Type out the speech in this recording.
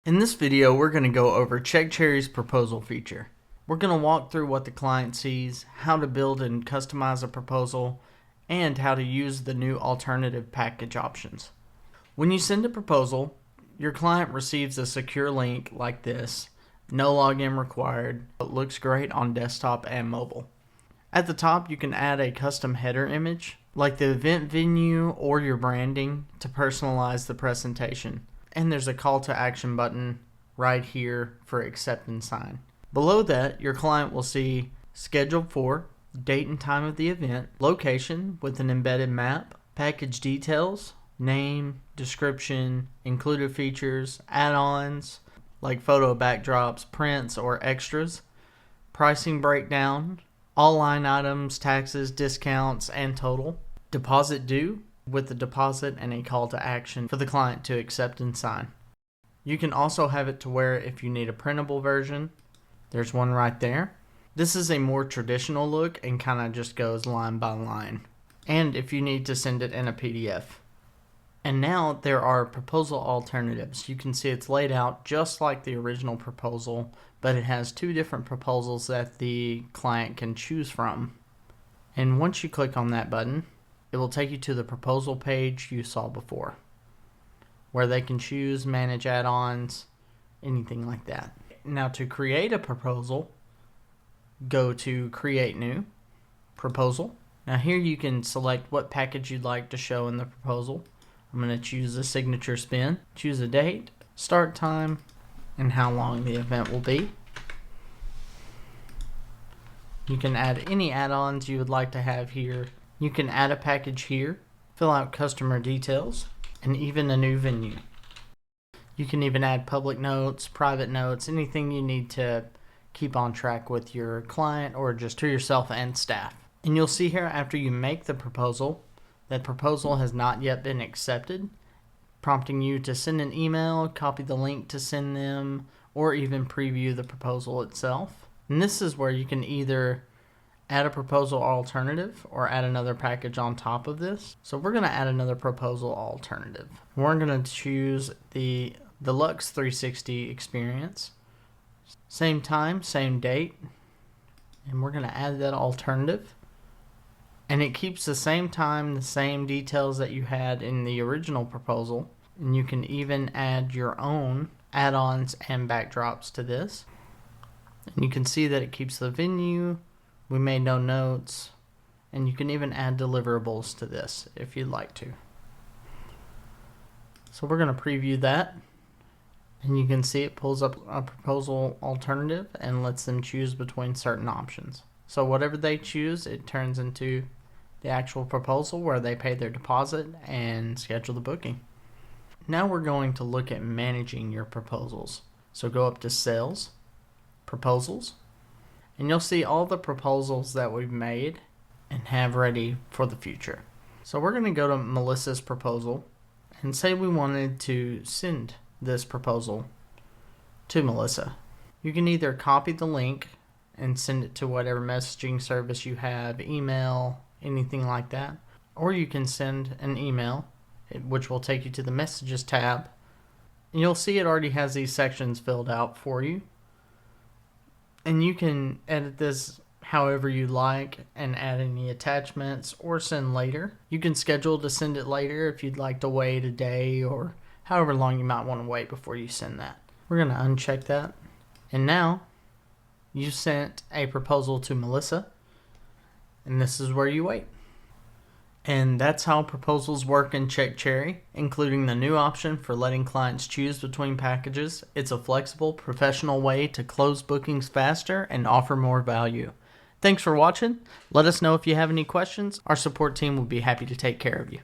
In this video, we're going to go over CheckCherry's proposal feature. We're going to walk through what the client sees, how to build and customize a proposal, and how to use the new alternative package options. When you send a proposal, your client receives a secure link like this, no login required, but looks great on desktop and mobile. At the top, you can add a custom header image, like the event venue or your branding, to personalize the presentation. And there's a call to action button right here for accept and sign. Below that, your client will see scheduled for, date and time of the event, location with an embedded map, package details, name, description, included features, add-ons like photo backdrops, prints, or extras, pricing breakdown, all line items, taxes, discounts, and total, deposit due, with the deposit and a call to action for the client to accept and sign. You can also have it to where if you need a printable version, there's one right there. This is a more traditional look and kind of just goes line by line. And if you need to send it in a PDF. And now there are proposal alternatives. You can see it's laid out just like the original proposal, but it has two different proposals that the client can choose from. And once you click on that button, it will take you to the proposal page you saw before, where they can choose, manage add-ons, anything like that. Now to create a proposal, go to Create New, Proposal. Now here you can select what package you'd like to show in the proposal. I'm going to choose a signature spin, choose a date, start time, and how long the event will be. You can add any add-ons you would like to have here. You can add a package here, fill out customer details, and even a new venue. You can even add public notes, private notes, anything you need to keep on track with your client or just to yourself and staff. And you'll see here after you make the proposal, that proposal has not yet been accepted, prompting you to send an email, copy the link to send them, or even preview the proposal itself. And this is where you can either add a proposal alternative or add another package on top of this. So we're going to add another proposal alternative. We're going to choose the Deluxe 360 experience. Same time, same date. And we're going to add that alternative. And it keeps the same time, the same details that you had in the original proposal. And you can even add your own add-ons and backdrops to this. And you can see that it keeps the venue. We made no notes, and you can even add deliverables to this if you'd like to. So we're going to preview that, and you can see it pulls up a proposal alternative and lets them choose between certain options. So whatever they choose, it turns into the actual proposal where they pay their deposit and schedule the booking. Now we're going to look at managing your proposals. So go up to Sales, Proposals, and you'll see all the proposals that we've made and have ready for the future. So we're going to go to Melissa's proposal and say we wanted to send this proposal to Melissa. You can either copy the link and send it to whatever messaging service you have, email, anything like that, or you can send an email, which will take you to the Messages tab. And you'll see it already has these sections filled out for you. And you can edit this however you like and add any attachments or send later. You can schedule to send it later if you'd like to wait a day or however long you might want to wait before you send that. We're going to uncheck that. And now you sent a proposal to Melissa, and this is where you wait. And that's how proposals work in CheckCherry, including the new option for letting clients choose between packages. It's a flexible, professional way to close bookings faster and offer more value. Thanks for watching. Let us know if you have any questions. Our support team will be happy to take care of you.